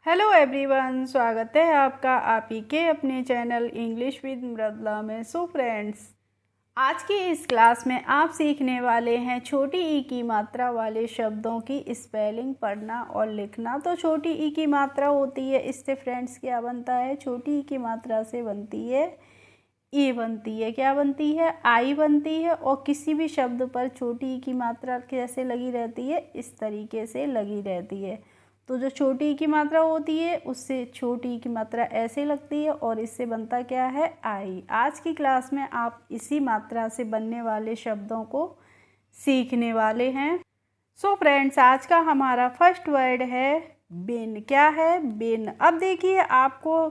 Hello everyone, स्वागत है आपका आप ही के अपने चैनल इंग्लिश विद मृदुला में। सो फ्रेंड्स, आज की इस क्लास में आप सीखने वाले हैं छोटी ई की मात्रा वाले शब्दों की स्पेलिंग पढ़ना और लिखना। तो छोटी ई की मात्रा होती है, इससे फ्रेंड्स क्या बनता है, छोटी ई की मात्रा से बनती है ई बनती है, क्या बनती है, आई बनती है। और किसी भी शब्द पर छोटी ई की मात्रा कैसे लगी रहती है, इस तरीके से लगी रहती है। तो जो छोटी ई की मात्रा होती है उससे छोटी ई की मात्रा ऐसे लगती है और इससे बनता क्या है, आई। आज की क्लास में आप इसी मात्रा से बनने वाले शब्दों को सीखने वाले हैं। सो फ्रेंड्स, आज का हमारा फर्स्ट वर्ड है बिन। क्या है, बिन। अब देखिए, आपको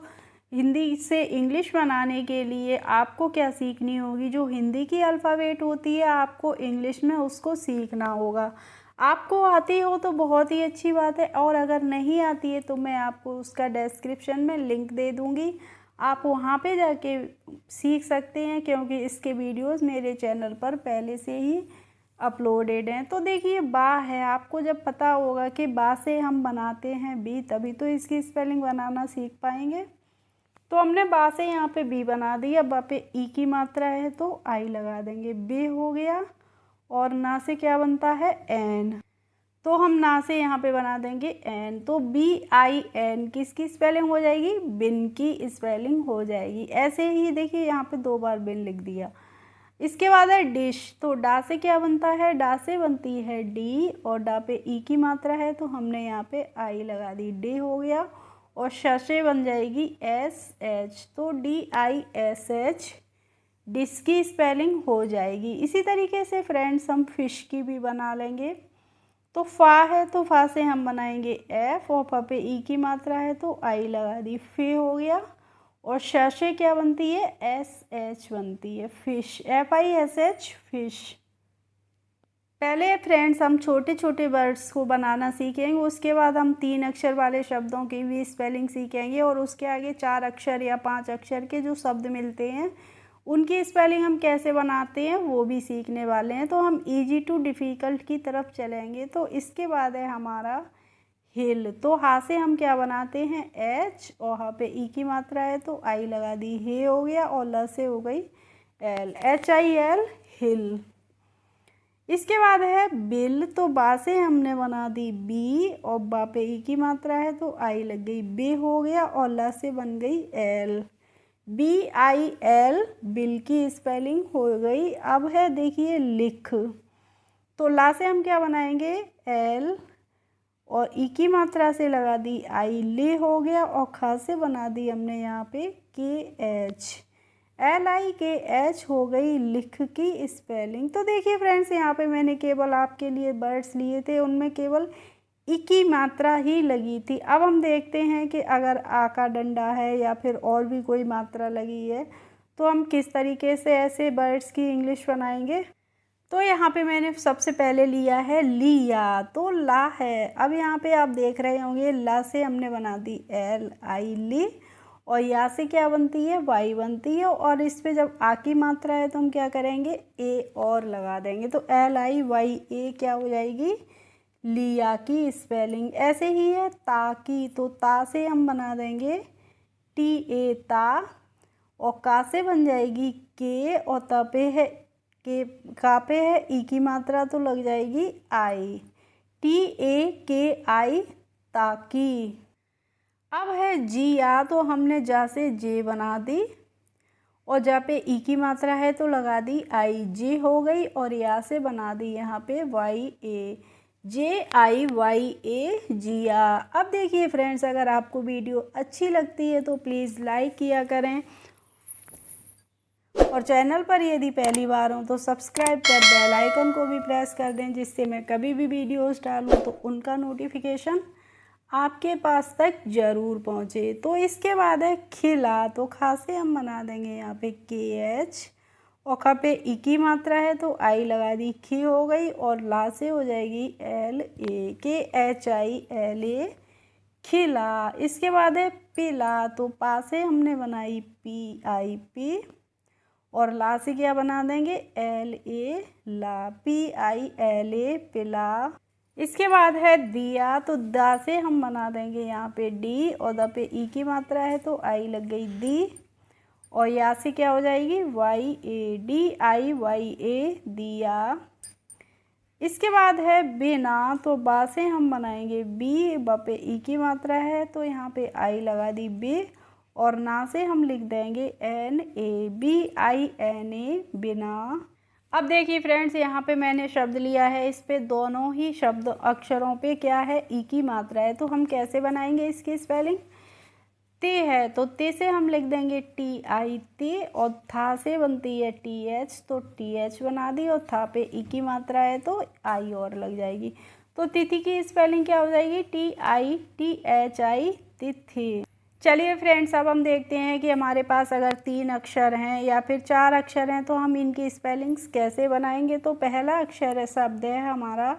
हिंदी से इंग्लिश बनाने के लिए आपको क्या सीखनी होगी, जो हिंदी की अल्फ़ाबेट होती है आपको इंग्लिश में उसको सीखना होगा। आपको आती हो तो बहुत ही अच्छी बात है, और अगर नहीं आती है तो मैं आपको उसका डिस्क्रिप्शन में लिंक दे दूँगी, आप वहाँ पे जाके सीख सकते हैं, क्योंकि इसके वीडियोस मेरे चैनल पर पहले से ही अपलोडेड हैं। तो देखिए, बा है, आपको जब पता होगा कि बा से हम बनाते हैं बी, तभी तो इसकी स्पेलिंग बनाना सीख पाएंगे। तो हमने बा से यहाँ पे बी बना दिया, बा पे ई की मात्रा है तो आई लगा देंगे, बे हो गया। और ना से क्या बनता है, एन, तो हम ना से यहाँ पे बना देंगे एन, तो बी आई एन किसकी स्पेलिंग हो जाएगी, बिन की स्पेलिंग हो जाएगी। ऐसे ही देखिए, यहाँ पे 2 बार बिन लिख दिया। इसके बाद है डिश, तो डा से क्या बनता है, डा से बनती है डी, और डा पे ई की मात्रा है तो हमने यहाँ पे आई लगा दी, डे हो गया। और श से बन जाएगी एस एच, तो D I S H, dish की स्पेलिंग हो जाएगी। इसी तरीके से फ्रेंड्स हम फिश की भी बना लेंगे। तो फा है तो फा से हम बनाएंगे एफ, और फा पे ई की मात्रा है तो आई लगा दी, फे हो गया। और श से क्या बनती है, एस एच बनती है, fish, F I S H, fish. पहले फ्रेंड्स हम छोटे छोटे वर्ड्स को बनाना सीखेंगे, उसके बाद हम 3 अक्षर वाले शब्दों की भी स्पेलिंग सीखेंगे, और उसके आगे 4 अक्षर या 5 अक्षर के जो शब्द मिलते हैं उनकी स्पेलिंग हम कैसे बनाते हैं वो भी सीखने वाले हैं। तो हम इजी टू डिफ़िकल्ट की तरफ चलेंगे। तो इसके बाद है हमारा हिल, तो हा से हम क्या बनाते हैं, एच, और हा पे ई की मात्रा है तो आई लगा दी, हे हो गया। और ल से हो गई एल, एच आई एल, हिल। इसके बाद है बिल, तो बा से हमने बना दी बी, और बा पे ई की मात्रा है तो आई लग गई, बे हो गया। और ल से बन गई एल, बी आई एल, बिल की स्पेलिंग हो गई। अब है देखिए लिख, तो ला से हम क्या बनाएंगे, एल, और ई की मात्रा से लगा दी आई, ले हो गया। और खा से बना दी हमने यहाँ पे के एच, एल आई के एच हो गई लिख की स्पेलिंग। तो देखिए फ्रेंड्स, यहाँ पे मैंने केवल आपके लिए वर्ड्स लिए थे, उनमें केवल ई की मात्रा ही लगी थी। अब हम देखते हैं कि अगर आ का डंडा है या फिर और भी कोई मात्रा लगी है तो हम किस तरीके से ऐसे वर्ड्स की इंग्लिश बनाएंगे। तो यहाँ पे मैंने सबसे पहले लिया है लिया, तो ला है। अब यहाँ पे आप देख रहे होंगे, ला से हमने बना दी एल आई, ली, और या से क्या बनती है, वाई बनती है। और इस पे जब आ की मात्रा है तो हम क्या करेंगे, ए और लगा देंगे, तो एल आई वाई ए क्या हो जाएगी, लिया की स्पेलिंग। ऐसे ही है ता की, तो ता से हम बना देंगे टी ए, ता, और का से बन जाएगी के, और ता पे है के, का पे है ई की मात्रा तो लग जाएगी आई, टी ए के आई, ताकी। अब है जिया, तो हमने जा से जे बना दी, और जा पे ई की मात्रा है तो लगा दी आई, जे हो गई। और या से बना दी यहाँ पे वाई ए, जे आई वाई ए, जिया। अब देखिए फ्रेंड्स, अगर आपको वीडियो अच्छी लगती है तो प्लीज़ लाइक किया करें, और चैनल पर यदि पहली बार हो तो सब्सक्राइब कर बेल आइकन को भी प्रेस कर दें, जिससे मैं कभी भी वीडियोस डालूँ तो उनका नोटिफिकेशन आपके पास तक ज़रूर पहुँचे। तो इसके बाद है खिला, तो खा से हम बना देंगे यहाँ पे के एच, और खा पे ई की मात्रा है तो आई लगा दी, खी हो गई। और ला से हो जाएगी एल ए, के एच आई एल ए, खिला। इसके बाद है पिला, तो पा से हमने बनाई पी आई पी, और ला से क्या बना देंगे, एल ए, ला, पी आई एल ए, पिला। इसके बाद है दिया, तो दा से हम बना देंगे यहाँ पे डी और द पे ई की मात्रा है तो आई लग गई दी, और या से क्या हो जाएगी Y A, D I Y A, दिया। इसके बाद है बिना, तो बा से हम बनाएंगे बी, ब पे ई की मात्रा है तो यहाँ पे आई लगा दी बी, और ना से हम लिख देंगे N A, B I N A, बिना। अब देखिए फ्रेंड्स, यहाँ पे मैंने शब्द लिया है, इस पे दोनों ही शब्द अक्षरों पे क्या है ई की मात्रा है, तो हम कैसे बनाएंगे इसकी स्पेलिंग। ते है तो ते से हम लिख देंगे टी आई ते, और था से बनती है टी एच तो टी एच बना दी, और था पे ई की मात्रा है तो आई और लग जाएगी। तो तिथि की स्पेलिंग क्या हो जाएगी T I T H I, तिथि। चलिए फ्रेंड्स, अब हम देखते हैं कि हमारे पास अगर 3 अक्षर हैं या फिर 4 अक्षर हैं तो हम इनकी स्पेलिंग्स कैसे बनाएंगे। तो पहला अक्षर है शब्द है हमारा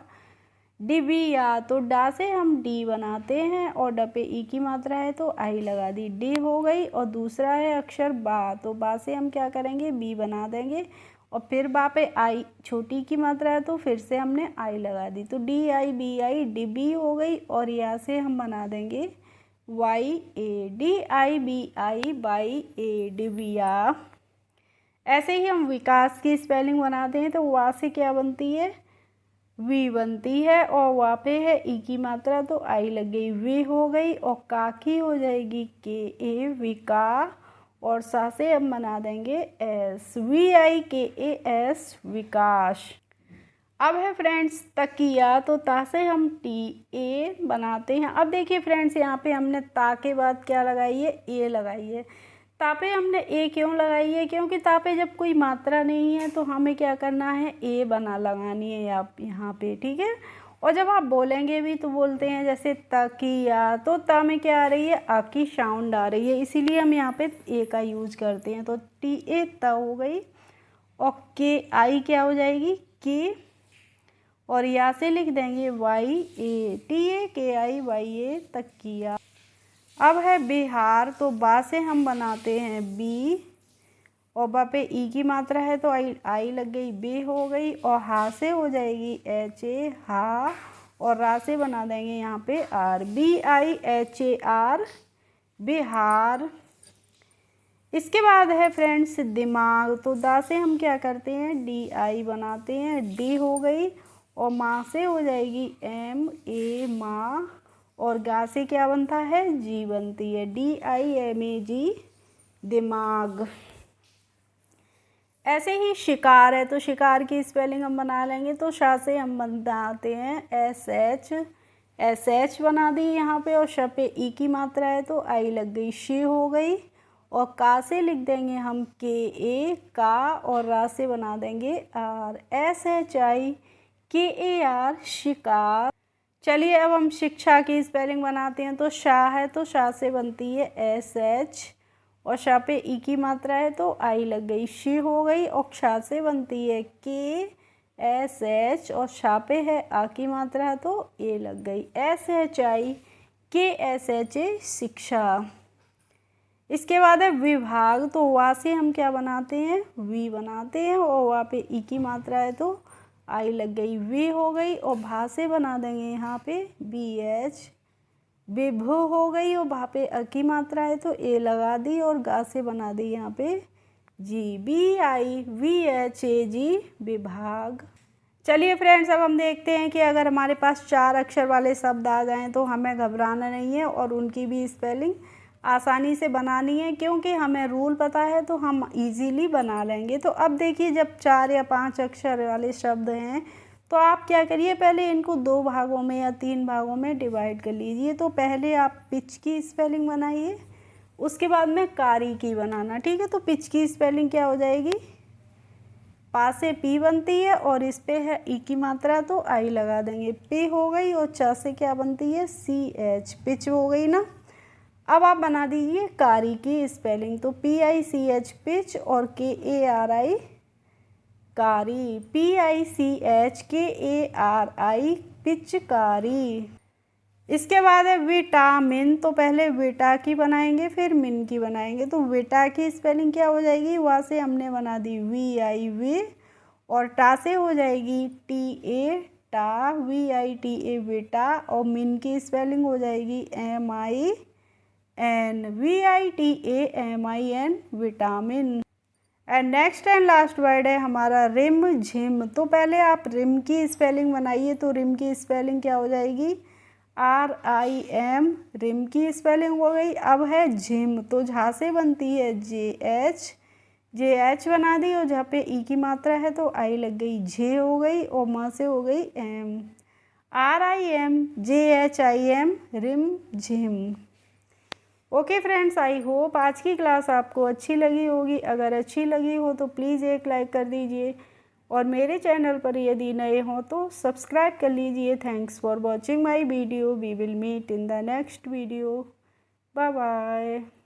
डिबिया, तो डा से हम डी बनाते हैं और ड पे ई की मात्रा है तो आई लगा दी, डी हो गई। और दूसरा है अक्षर बा, तो बा से हम क्या करेंगे बी बना देंगे, और फिर बा पे आई छोटी की मात्रा है तो फिर से हमने आई लगा दी, तो डी आई बी आई डिबी हो गई। और या से हम बना देंगे Y A, D I B I Y A, डिबिया। ऐसे ही हम विकास की स्पेलिंग बनाते हैं तो वा से क्या बनती है वी बनती है, और वा पे है ई की मात्रा तो आई लग गई वी हो गई, और का की हो जाएगी के ए, विका। और सा से हम बना देंगे एस, वी आई के ए एस, विकास। अब है फ्रेंड्स तकिया, तो ता से हम टी ए बनाते हैं। अब देखिए फ्रेंड्स, यहाँ पे हमने ता के बाद क्या लगाई है ए लगाई है। ता पे हमने ए क्यों लगाई है, क्योंकि ता पे जब कोई मात्रा नहीं है तो हमें क्या करना है ए बना लगानी है आप यहाँ पे, ठीक है। और जब आप बोलेंगे भी तो बोलते हैं जैसे तकिया, तो ता में क्या आ रही है आ की साउंड आ रही है, इसीलिए हम यहाँ पे ए का यूज करते हैं। तो टी ए ता हो गई, और के आई क्या हो जाएगी के, और या से लिख देंगे वाई ए, टी ए के आई वाई ए, तकिया। अब है बिहार, तो बा से हम बनाते हैं बी, और बा पे ई की मात्रा है तो आई लग गई बी हो गई, और हा से हो जाएगी एच ए, हा। और रा से बना देंगे यहाँ पे R, B I H A R, Bihar. इसके बाद है फ्रेंड्स दिमाग, तो दा से हम क्या करते हैं डी आई बनाते हैं, डी हो गई, और माँ से हो जाएगी एम ए, माँ। और गा से क्या बनता है जी बनती है, डी आई एम ए जी, दिमाग। ऐसे ही शिकार है, तो शिकार की स्पेलिंग हम बना लेंगे। तो शा से हम बनाते हैं एस एच, एस एच बना दी यहाँ पे, और श पे ई की मात्रा है तो आई लग गई शी हो गई। और का से लिख देंगे हम के ए, का। और रा से बना देंगे आर, एस एच आई के ए आर, शिकार। चलिए अब हम शिक्षा की स्पेलिंग बनाते हैं। तो शाह है, तो शाह से बनती है एस एच, और शाह पे ई की मात्रा है तो आई लग गई शी हो गई। और क्षा से बनती है के एस एच, और शाह पे है आ की मात्रा है तो ए लग गई, एस एच आई के एस एच ए, शिक्षा। इसके बाद है विभाग, तो वा से हम क्या बनाते हैं वी बनाते हैं, और वा पे ई की मात्रा है तो आई लग गई वी हो गई। और भा से बना देंगे यहाँ पे बी एच, विभु हो गई, और भा पे अ की मात्रा है तो ए लगा दी, और गा से बना दी यहाँ पे जी, B I V H A G, विभाग। चलिए फ्रेंड्स, अब हम देखते हैं कि अगर हमारे पास 4 अक्षर वाले शब्द आ जाएं तो हमें घबराना नहीं है, और उनकी भी स्पेलिंग आसानी से बनानी है, क्योंकि हमें रूल पता है तो हम इजीली बना लेंगे। तो अब देखिए, जब 4 या 5 अक्षर वाले शब्द हैं तो आप क्या करिए, पहले इनको 2 भागों में या 3 भागों में डिवाइड कर लीजिए। तो पहले आप पिच की स्पेलिंग बनाइए, उसके बाद में कारी की बनाना, ठीक है। तो पिच की स्पेलिंग क्या हो जाएगी, पा से पी बनती है, और इस पे है ई की मात्रा तो आई लगा देंगे, पे हो गई। और चा से क्या बनती है सी एच, पिच हो गई ना। अब आप बना दीजिए कारी की स्पेलिंग, तो P I C H pitch, और के ए आर आई कारी, पी आई सी एच के ए आर आई, पिचकारी। इसके बाद है विटामिन, तो पहले विटा की बनाएंगे फिर मिन की बनाएंगे। तो विटा की स्पेलिंग क्या हो जाएगी, वहाँ से हमने बना दी वी आई वी, और टा से हो जाएगी टी ए टा, VITA बेटा, और मिन की स्पेलिंग हो जाएगी MIN, VITAMIN vitamin. And next and last word है हमारा रिम झिम। तो पहले आप रिम की स्पेलिंग बनाइए, तो रिम की स्पेलिंग क्या हो जाएगी, RIM, रिम की स्पेलिंग हो गई। अब है झिम, तो झा से बनती है JH बना दी, और जहाँ पे ई की मात्रा है तो आई लग गई, जे हो गई, और माँ से हो गई M, RIMJHIM, रिम झिम। ओके फ्रेंड्स, आई होप आज की क्लास आपको अच्छी लगी होगी। अगर अच्छी लगी हो तो प्लीज़ एक लाइक कर दीजिए, और मेरे चैनल पर यदि नए हों तो सब्सक्राइब कर लीजिए। Thanks for watching my video. We will meet in the next video. Bye bye.